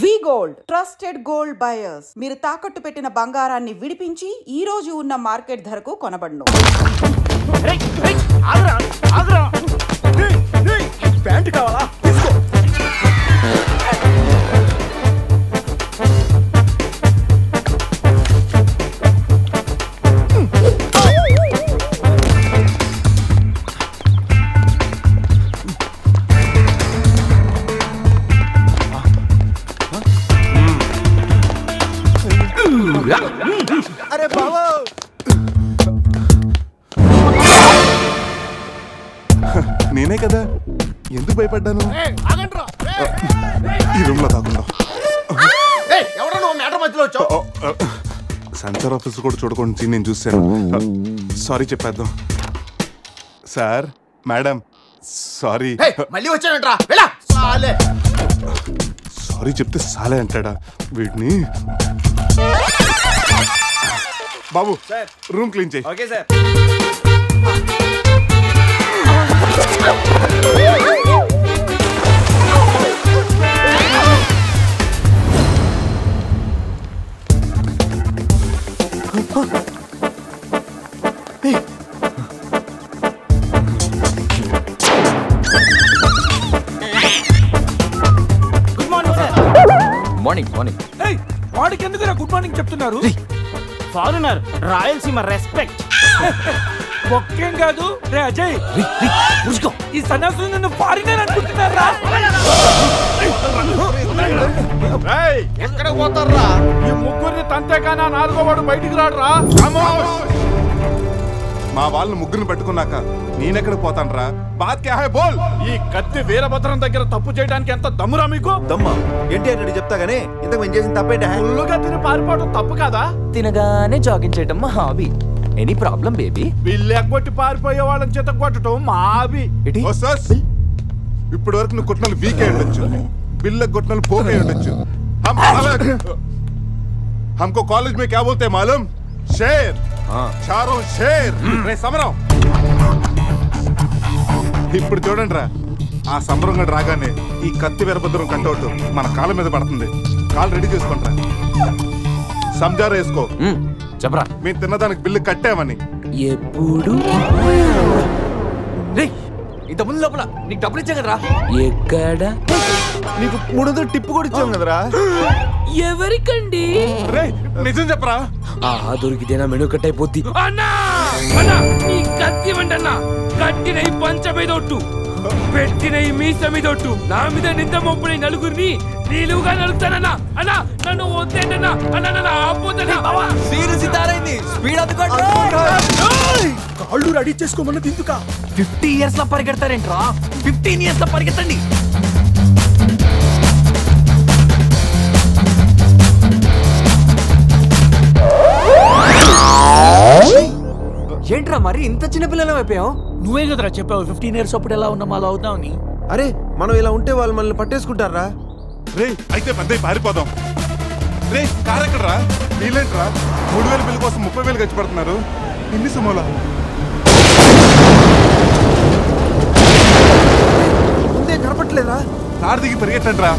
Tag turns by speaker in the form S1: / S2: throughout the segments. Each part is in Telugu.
S1: వి గోల్డ్ ట్రస్టెడ్ గోల్డ్ బయర్స్ మీరు తాకట్టు పెట్టిన బంగారాన్ని విడిపించి ఈ రోజు ఉన్న మార్కెట్ ధరకు కొనబడును.
S2: ప్యాంట్ కావాలా? తీసుకో. అరే బావా,
S3: నేనే కదా, ఎందుకు భయపడ్డాను? ఈ రూమ్ లో కాకుండా సెన్సార్ ఆఫీసర్ కూడా చూడకుండా నేను చూశాను. సారీ చెప్పేద్దాం. Sir, madam, sorry.
S2: మళ్ళీ వచ్చానంట్రా.
S3: సారీ చెప్తే సాలే అంటాడా వీడిని? బాబు, రూమ్ క్లీన్ చేయి.
S2: Okay sir.
S4: Morning morning.
S5: వాడికి ఎందుకు గుడ్ మార్నింగ్ చెప్తున్నారు?
S2: Foreigner, Rayalaseema respect.
S5: ఒక్కేం కాదు రే అజయ్, ఈ సన్యాసులు నన్ను ఫారినర్ అనుకుంటున్నారా?
S2: ఎక్కడ పోతారా?
S5: ఈ ముగ్గురిని తంతేగానా నాలుగో వాడు బయటికి రాడురా.
S3: మా వాళ్ళని ముగ్గురిని పెట్టుకున్నాక నేనెక్కడ పోతానరా? బాత్ క్యా హై బోల్.
S5: ఈ కత్తి వీరభద్రం దగ్గర తప్పు చేయడానికి ఎంత దమ్మురా మీకు?
S2: దమ్మా ఏంటి అని చెప్తా గానీ ఇంతకు మేము చేసిన తప్పేంటి?
S5: ఫుల్లుగా తిని పారిపోవడం తప్పు కాదా?
S4: తినగానే జాగింగ్ చేయటం మా hobby. Any problem baby?
S5: Bill ఎగ్గొట్టి పారిపోయే వాళ్ళని చేత కొట్టడం మా హాబీ.
S3: ఇప్పటి వరకు నువ్వు కొట్టినలు వీక్ అయి ఉండొచ్చు, బిల్ల కొట్టినలు పోక్ అయి ఉండొచ్చు. हमको कॉलेज में क्या बोलते हैं मालूम? शेर. चारों शेर. రే సమరం. ఇప్పుడు చూడండి రా, ఆ సమరం గడు రాగానే ఈ కత్తి వీరభద్రం కట్అవుట్ మన కాళ్ళ మీద పడుతుంది. కాళ్ళు రెడీ చేసుకుంటారా? సంజారా వేసుకో.
S4: చెప్పరా.
S3: మేము తిన్నదానికి బిల్లు కట్టామని.
S4: ఎప్పుడు ఇంత ముందు లోపల నీకు డబ్బులు ఇచ్చాం కదరా? ఎక్కడ?
S2: నీకు 300 టిప్పు కూడా ఇచ్చాం కదరా.
S4: ఎవరికండి?
S3: రే నిజం చెప్పరా?
S4: దొరికితేనా మెను కట్ అయిపోద్ది.
S5: అన్నా అన్నా, ఈ కత్తి వండన్నా, కట్టిన ఈ పంచ మీద ఒట్టు, పెట్టిన ఈ మీస మీద ఒట్టు, నా మీద నింద మొప్పుని నలుగురిని నీలుగా నలుగుతానన్నా. అన్నా నన్ను వద్దేంటన్నా, అన్నా నన్ను ఆపోతన్నా. కాళ్ళు రెడీ చేసుకోమన్నది ఎందుకా?
S4: 50 years లో పరిగెడతారేంట్రా? 15 years లో పరిగెత్తండి. ఏంట్రా మరి ఇంత చిన్న పిల్లలు అయిపోయావు?
S5: నువ్వే కదరా చెప్పావు 15 years అప్పుడు ఎలా ఉన్నాం అలా అవుతామని.
S2: అరే మనం ఇలా ఉంటే వాళ్ళు మనల్ని పట్టేసుకుంటారా?
S3: రే అయితే పెద్ద పారిపోదాం. రే కారు ఎక్కడరా? వీలేంట్రా 3000 బిల్లు కోసం 30,000 ఖర్చు పెడుతున్నారు. ఎన్ని సమోలా?
S2: ముందే కనపట్లేదా?
S3: కారు దిగి పరిగెట్టండి రా.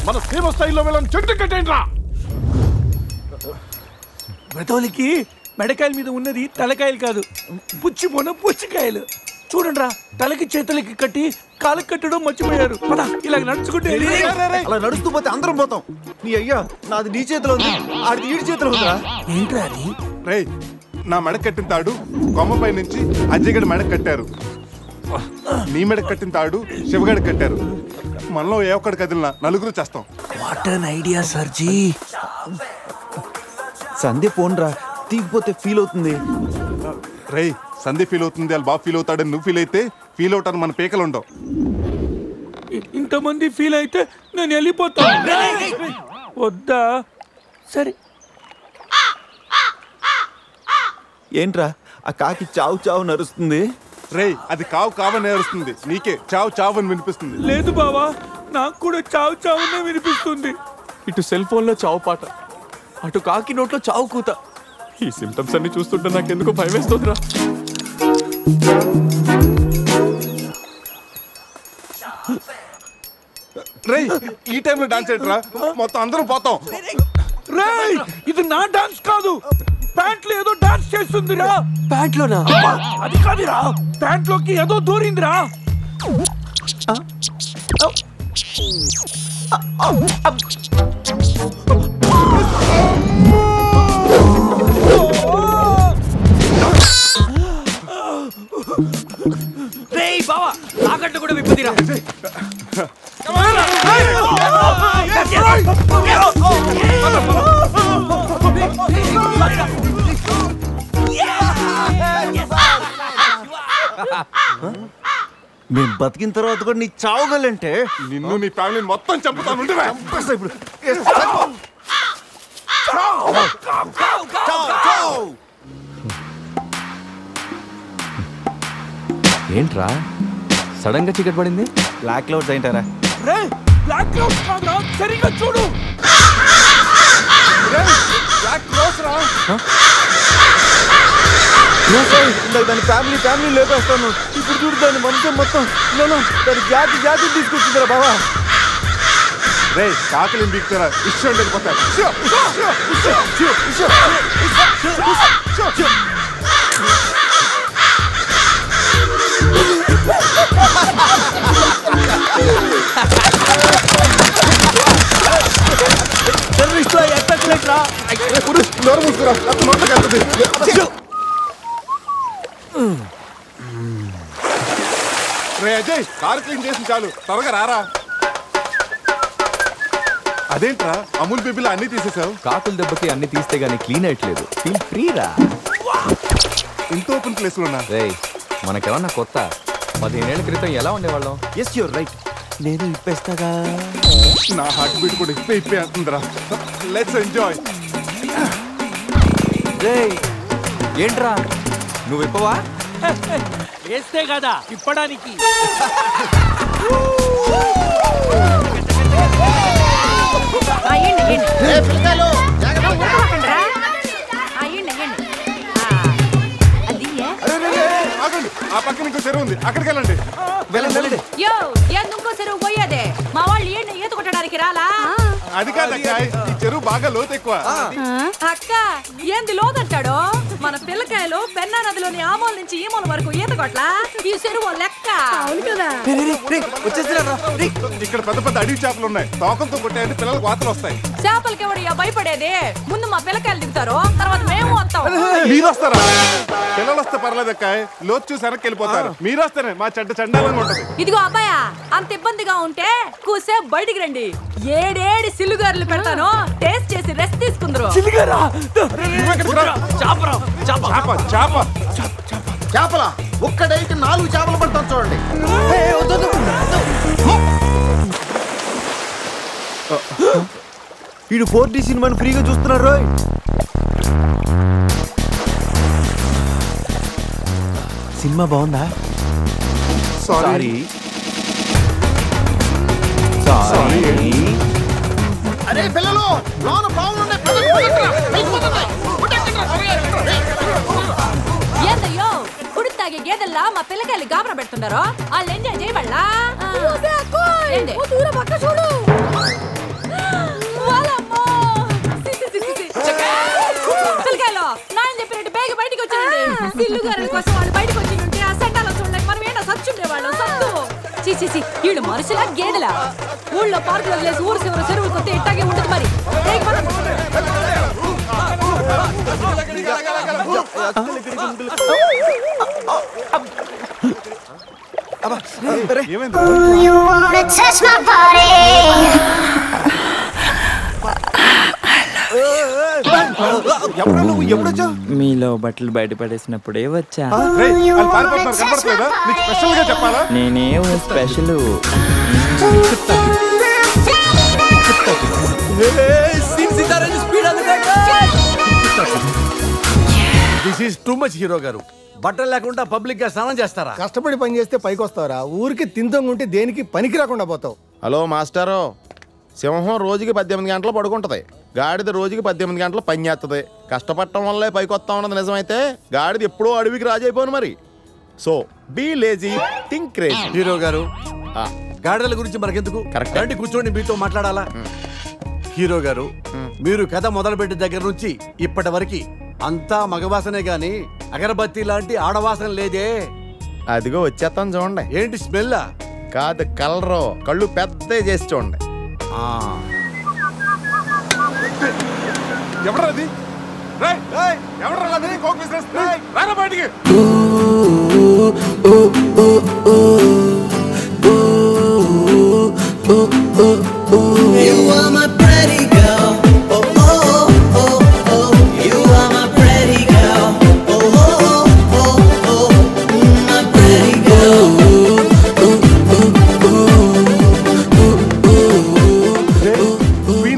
S5: మన ఫేమస్ స్టైల్లో వెళ్ళని చెట్టు కట్టేంట్రా. బ్రతోలికి మెడకాయల మీద ఉన్నది తలకాయలు కాదు, పుచ్చిపోన పుచ్చికాయలు. చూడండిరా తలకి చేతులకి కట్టి కాళ్ళకి కట్టడం మర్చిపోయారు. పద ఇలా నడుచుకుంటే
S2: అలా నడుస్తూ పోతే అందరం పోతాం. నీ అయ్యా నాది నీ చేతిలో ఉంది, ఆడిది ఈడి చేతిలో ఉందిరా.
S5: ఏంట్రా అది?
S3: రే నా మెడ కట్టిన తాడు కొమ్మపై నుంచి అజ్జగడి మెడ కట్టారు. నీ మెడ కట్టిన తాడు శివగడి కట్టారు. మనలో ఏ ఒక్కడి కదిలినా నలుగురు చేస్తాం.
S5: What an idea sir ji.
S2: సందే ఫోన్ రా, తీగిపోతే ఫీల్ అవుతుంది.
S3: రే సంధి ఫీల్ అవుతుంది, వాళ్ళు బాగా ఫీల్ అవుతాడని నువ్వు ఫీల్ అయితే ఫీల్ అవుతాను మన పేకలు ఉండవు.
S5: ఇంతమంది ఫీల్ అయితే నేను వెళ్ళిపోతా. వద్దా? సరే.
S2: ఏంట్రా ఆ కాకి చావు చావు నరుస్తుంది?
S3: రే అది కావు కావని నేరుస్తుంది, నీకే చావు చావు అని వినిపిస్తుంది.
S5: లేదు బావా, నాకు కూడా చావు చావునే వినిపిస్తుంది.
S4: ఇటు సెల్ ఫోన్ లో చావు పాట, అటు కాకి నోట్లో చావు కూత. ఈ సిమ్టమ్స్ అన్ని చూస్తుంటే నాకెందుకో భయం వేస్తుందిరా.
S3: రే ఈ టైంలో డాన్స్ ఏంట్రా, మొత్తం అందరం పోతాం.
S5: రేయ్ ఇది నా డాన్స్ కాదు, ప్యాంట్లో ఏదో డాన్స్ చేస్తుందిరా.
S4: ప్యాంట్లోనా?
S5: అది కాదురా, ప్యాంట్లోకి ఏదో దూరిందిరా.
S4: రేయ్ బావా, తాకట్టు కూడా విప్పుదిరా.
S2: మేము బతికిన తర్వాత కూడా నీ చావుగలంటే
S3: నిన్ను నీ ఫ్యామిలీని మొత్తం చంపుతాను.
S2: ఇప్పుడు
S4: ఏంట్రా సడన్ గా చీకటి పడింది?
S2: బ్లాక్ క్లౌడ్స్ ఏంటారా?
S5: రే బ్లాక్ క్లౌడ్స్ కాదురా, సరిగ్గా చూడు.
S2: దాని ఫ్యామిలీ ఫ్యామిలీ లేపేస్తాను. ఇప్పుడు చూడు దాని వంశం మొత్తం దాని జాతి జాతి తీసుకొచ్చిందిరా బాబా.
S3: రే కాకలి బీక్తారా ఇష్టం వెళ్ళిపోతారు. నోరు మూసుకురా, నోట్లోకి వెళ్తుంది. రే అజయ్, కారు క్లీన్ చేసి చాలు, త్వరగా రారా. అదేంట్రా అమూల్ బేబీలో అన్ని తీసేసావు?
S4: కాకుల దెబ్బకి అన్ని తీస్తే గానీ క్లీన్ అయ్యట్లేదు. ఫీల్ ఫ్రీ రా.
S3: ఇంత ఓపెన్ ప్లేస్ లో ఉన్నా.
S4: రేయ్ మనకేమన్నా కొత్త? 15 ఏళ్ల క్రితం ఎలా ఉండేవాళ్ళం?
S2: Yes you're right. నేను ఇప్పేస్తాగా.
S3: నా హార్ట్ బీట్ కూడా ఇప్పే అంటుందిరా. Let's enjoy.
S4: రేయ్ ఏంట్రా నువ్వు ఇప్పవా?
S5: వేస్తే కదా ఇప్పడానికి.
S3: ఆ పక్కన ఇంకో చెరువు ఉంది, అక్కడికి వెళ్ళండి.
S2: వెళ్ళండి.
S6: ఇంకో చెరువు పోయేదే. మా వాళ్ళు ఏంటి ఈత కొట్టడానికి రాలా?
S3: అది కాదక్క, ఈ చెరువు బాగా లోతు ఎక్కువ.
S6: అక్క ఏంది లోతంటాడు? మన పిల్లకాయలు పెన్నా నదిలోని ఆ మూల నుంచి ఈ మూల వరకు ఈత కొట్లా. ఈ చెరువు లెక్క. అవును కదా.
S3: ఇక్కడ పెద్ద పెద్ద అడవి చేపలు ఉన్నాయి, తోకలతో కొట్టాయంటే పిల్లలకు వాతలు వస్తాయి.
S6: చేపలకి ఎవడయ్యా భయపడేది? ముందు మా పిల్లకాయలు దిగుతారు, తర్వాత మేము వస్తాం.
S3: మీరు వస్తారా? పిల్లలు వస్తే పర్లేదక్క, లోతు చూసి వెనక్కి వెళ్ళిపోతారు. మీరు వస్తేనే మా చెడ్డ చండాలంగా ఉంటది.
S6: ఇదిగో అబ్బాయా, అంత ఇబ్బందిగా ఉంటే కూసేపు బయటికి రండి. ఏడేడి సిల్లుగారులు పెడతాను, టేస్ట్ చేసి రెస్ట్ తీసుకుందరు.
S2: చేపల ఒక్కడైతే 4 చేపలు పడతాను చూడండి. వీడు 4D సినిమాని ఫ్రీగా చూస్తున్నారు. సినిమా బాగుందా?
S3: సారీ.
S2: అరే పిల్లలు, లోన బాగున్నాయి.
S6: ఏందయ్యో కుడి తాగే గేదెల్లా మా పిల్లకాయలు గాబరా పెడుతున్నారో వాళ్ళు ఎంజాయ్ చేయబడలా? పిల్లకాయలు నాయన చెప్పినట్టు బేగ బయటికి వచ్చాయండి. సిల్లు గారి కోసం వాళ్ళు బయటకు వచ్చి ఉంటే ఆ సెంటాలో చూడలేక మనం చిచి వీళ్ళు మనుషులా గేదెలా ఊళ్ళో పార్కులు వదిలేసి ఊరు చివరి చెరువులు కొత్త ఇట్టాగే ఉంటుంది మరి
S7: మీలో బట్టలు బయట పడేసినప్పుడే వచ్చా. నేనేం special.
S8: This is too much hero గారు. బట్టలు లేకుండా పబ్లిక్ గా స్నానం చేస్తారా?
S2: కష్టపడి పని చేస్తే పైకి వస్తావరా? ఊరికి తింతంగుంటే దేనికి పనికి రాకుండా పోతావు.
S9: హలో మాస్టారు, సింహం రోజుకి 18 గంటలు పడుకుంటది, గాడిద రోజుకి 18 గంటలు పని చేస్తుంది. కష్టపడటం వల్లే పైకి వస్తా ఉన్నది నిజమైతే గాడిద ఎప్పుడో అడవికి రాజైపోను మరి. So be lazy, think crazy.
S8: Hero గారు, గాడిదల గురించి మనకెందుకు, కరెక్ట్ కూర్చోండి మీతో మాట్లాడాలా. హీరో గారు, మీరు కథ మొదలుపెట్టిన దగ్గర నుంచి ఇప్పటి వరకు అంతా మగవాసనే గాని అగరబత్తి లాంటి ఆడవాసన లేదే.
S9: అదిగో వచ్చేస్తాను చూడండి.
S8: ఏంటి స్మెల్?
S9: కాదు కలరు, కళ్ళు పెద్ద చేసి చూడండి.
S3: ఎవరది? ఎవరది? కోక్ బిజినెస్ రారా బయటికి.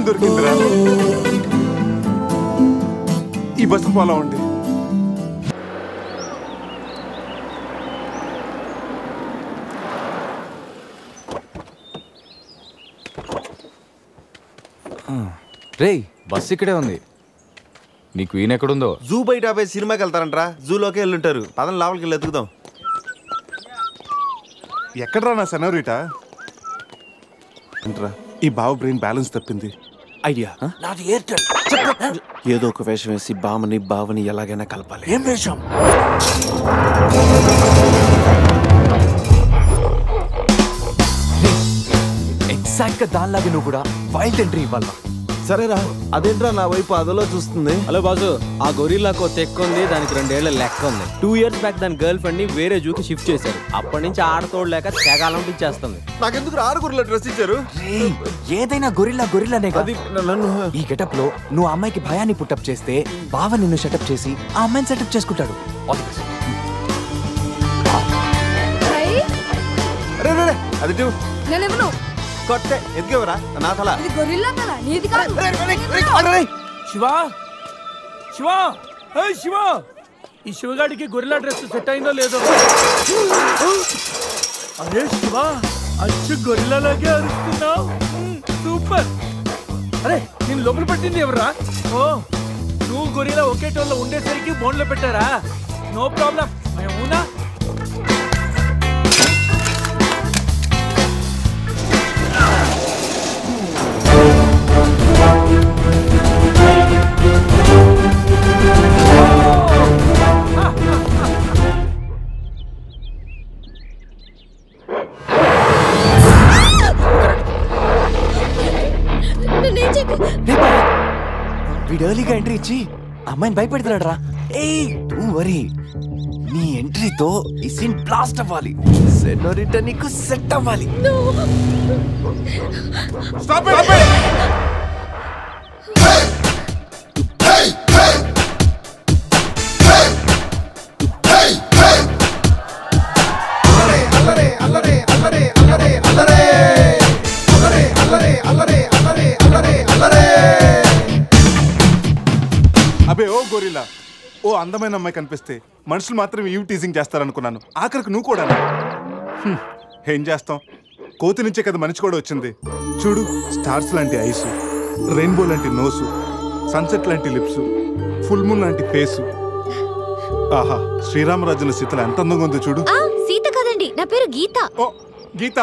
S3: దొరికిందిరా, ఈ బస్సు పోలా ఉండి.
S4: రేయ్ బస్సు ఇక్కడే ఉంది. నీ క్వీన్ ఎక్కడుందో?
S2: జూ బయట ఆపే సినిమాకి వెళ్తారంట్రా. జూలోకి వెళ్ళుంటారు. పదం లోపలికి వెళ్ళి ఎత్తుకుదాం.
S3: ఎక్కడరా నా సెనోరిటా? ఏంట్రా ఈ బావ బ్రెయిన్ బ్యాలెన్స్ తప్పింది.
S2: ఐడియా,
S8: నాది ఎయిర్టెల్.
S2: ఏదో ఒక వేషం వేసి బావని ఎలాగైనా కలపాలి.
S8: ఏం వేషం?
S4: ఎగ్జాక్ట్ గా దానిలాగే నువ్వు కూడా వైల్డ్ ఎంట్రీ ఇవ్వాలా?
S2: సరేరా, అదేంట్రా నా వైపు అదలో చూస్తుంది.
S10: హలో బాసు, ఆ గొరిల్లాకు తెక్క ఉంది, దానికి 2 ఏళ్ల లెక్క ఉంది. 2 years బ్యాక్ దాని గర్ల్ ఫ్రెండ్ ని వేరే జూకి షిఫ్ట్ చేశారు. అప్పటి నుంచి ఆడతోడలేక తెగాలంపించేస్తుంది.
S2: నాకెందుకు 6 గొర్రెల డ్రెస్ ఇచ్చారు?
S4: ఏదైనా గొరిల్లానే
S2: అది నన్ను
S4: ఈ గెటప్ లో నువ్వు ఆ అమ్మాయికి భయాన్ని పుట్టప్ చేస్తే బావ నిన్ను సెటప్ చేసి ఆ అమ్మాయిని సెటప్ చేసుకుంటాడు.
S2: అది కొట్టే ఎదిగేవరా నా తల.
S5: శివా శివా, శివా, ఈ శివగాడికి గొరిల్లా డ్రెస్ సెట్ అయిందో లేదో. అరే శివా, అచ్చు గొరిల్లాలాగే అరుస్తున్నావు. సూపర్. అరే నేను లోపల పట్టింది ఎవరా? ఓ నువ్వు గొరిల్లా ఒకే టోన్లో ఉండేసరికి బోన్లో పెట్టారా? No problem. అవునా?
S4: వీడు ఎర్లీగా ఎంట్రీ ఇచ్చి అమ్మాయిని భయపెడుతున్నాడు రా. వరీ నీ ఎంట్రీతో ఈ సీన్ బ్లాస్ట్ అవ్వాలి. సెనోరిటా నీకు సెట్ అవ్వాలి.
S3: అబే ఓ గొరిల్లా, ఓ అందమైన అమ్మాయి కనిపిస్తే మనుషులు మాత్రం ఈవ్ టీజింగ్ చేస్తారనుకున్నాను. ఆఖరికి నువ్వు కూడా. ఏం చేస్తాం, కోతి నుంచే కదా మనిషి కూడా వచ్చింది. చూడు, స్టార్స్ లాంటి ఐసు, రెయిన్బో లాంటి నోసు, సన్సెట్ లాంటి లిప్స్, ఫుల్ మూన్ లాంటి ఫేసు. ఆహా, శ్రీరామరాజుల సీతలు ఎంత అందంగా ఉందో చూడు.
S11: సీత కదండి, నా పేరు గీత.
S3: ఓ గీత,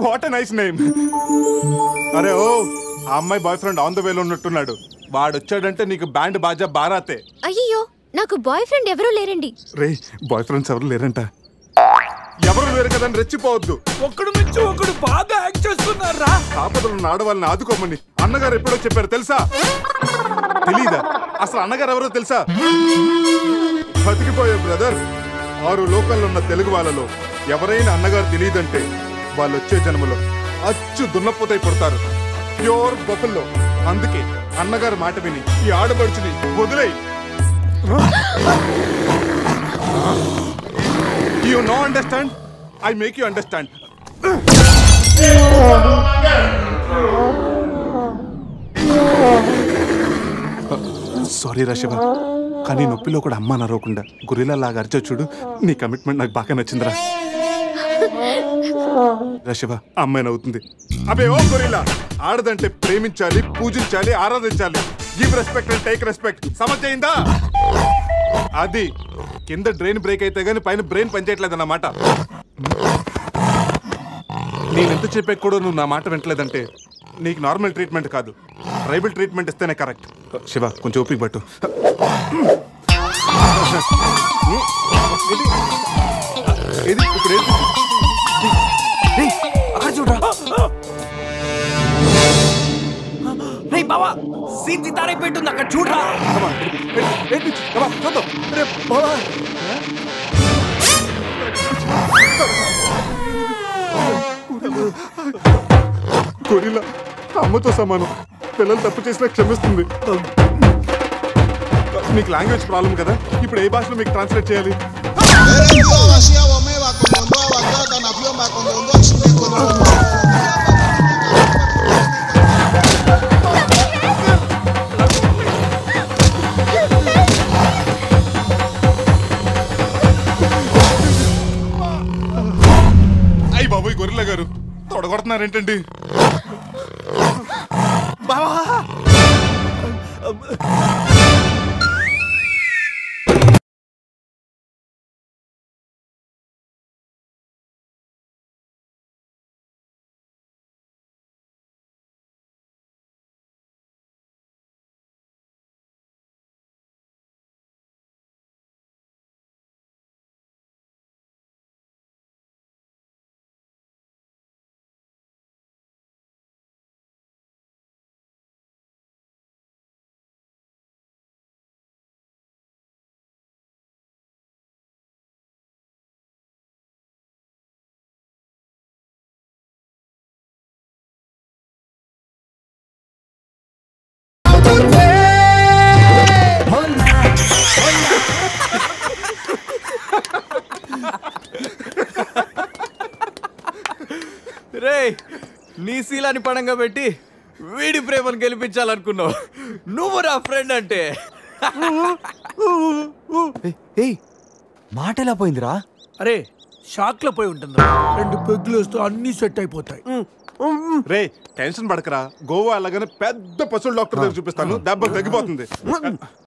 S3: వాట్ ఎ నైస్ నేమ్. అరే ఓ, ఆ అమ్మాయి బాయ్ ఫ్రెండ్ ఆన్ ద వేలో ఉన్నట్టున్నాడు. వాడొచ్చాడంటే నీకు బ్యాండ్ బాజా బారాతే.
S11: అయ్యో, నాకు బాయ్ ఫ్రెండ్ ఎవరూ లేరండి.
S3: రే, బాయ్ ఫ్రెండ్స్ ఎవరు లేరంట. ఎవరు వేరు కదని రెచ్చిపోవద్దు.
S5: ఒకడు నుంచి ఒకడు బాగా యాక్ట్ చేస్తున్నారా?
S3: ఆపదలున్న ఆడవాళ్ళని ఆదుకోమని అన్నగారు ఎప్పుడో చెప్పారు తెలుసా? తెలీదా? అసలు అన్నగారు ఎవరో తెలుసా? బతికిపోయే బ్రదర్. 6 లోకల్లో ఉన్న తెలుగు వాళ్ళలో ఎవరైనా అన్నగారు తెలియదంటే వాళ్ళు వచ్చే జన్మలో అచ్చు దున్నపోతై పుడతారు. ప్యూర్ బొఫల్లో. అందుకే అన్నగారు మాట విని ఈ ఆడపడుచుని వదిలేయి. You no understand? I make you understand. Sorry రాశివ, కానీ నొప్పిలో కూడా అమ్మ నరవకుండా గురిలా లాగా అరిచో చూడు. నీ కమిట్మెంట్ నాకు బాగా నచ్చిందిరా. రాశివ, అమ్మాయి నవ్వుతుంది. అబే ఓ గొరిలా, ఆడదంటే ప్రేమించాలి, పూజించాలి, ఆరాధించాలి. Give respect and take respect. సమస్య అది కింద డ్రైన్ బ్రేక్ అయితే గానీ పైన బ్రెయిన్ పనిచేయట్లేదు అన్నమాట. నేనెంత చెప్పే కూడా నువ్వు నా మాట వింటలేదంటే నీకు నార్మల్ ట్రీట్మెంట్ కాదు, ట్రైబల్ ట్రీట్మెంట్ ఇస్తేనే కరెక్ట్. శివ, కొంచెం ఓపిక పట్టు.
S10: బావా సీన్ సితారే పెట్టుంది అక్కడ చూడరా.
S3: గొరిల్లా అమ్మతో సమానం. పిల్లలు తప్పు చేసినా క్షమిస్తుంది. మీకు లాంగ్వేజ్ ప్రాబ్లం కదా, ఇప్పుడు ఏ భాషలో మీకు ట్రాన్స్లేట్ చేయాలి? అయ్యి బాబోయ్, గొరిల్లా గారు తొడగొడుతున్నారేంటండి?
S4: రే, నీ శీలాన్ని పడంగా పెట్టి వీడి ప్రేమను గెలిపించాలనుకున్నావు. నువ్వు నా ఫ్రెండ్ అంటే. మాట ఎలా పోయిందిరా?
S5: అరే షాక్ లో పోయి ఉంటుంది. 2 పెగ్గులు వస్తూ అన్ని సెట్ అయిపోతాయి.
S3: రే, టెన్షన్ పడకరా. గోవా అలాగనే పెద్ద పశువుల డాక్టర్ దగ్గర చూపిస్తాను, దెబ్బ తగ్గిపోతుంది.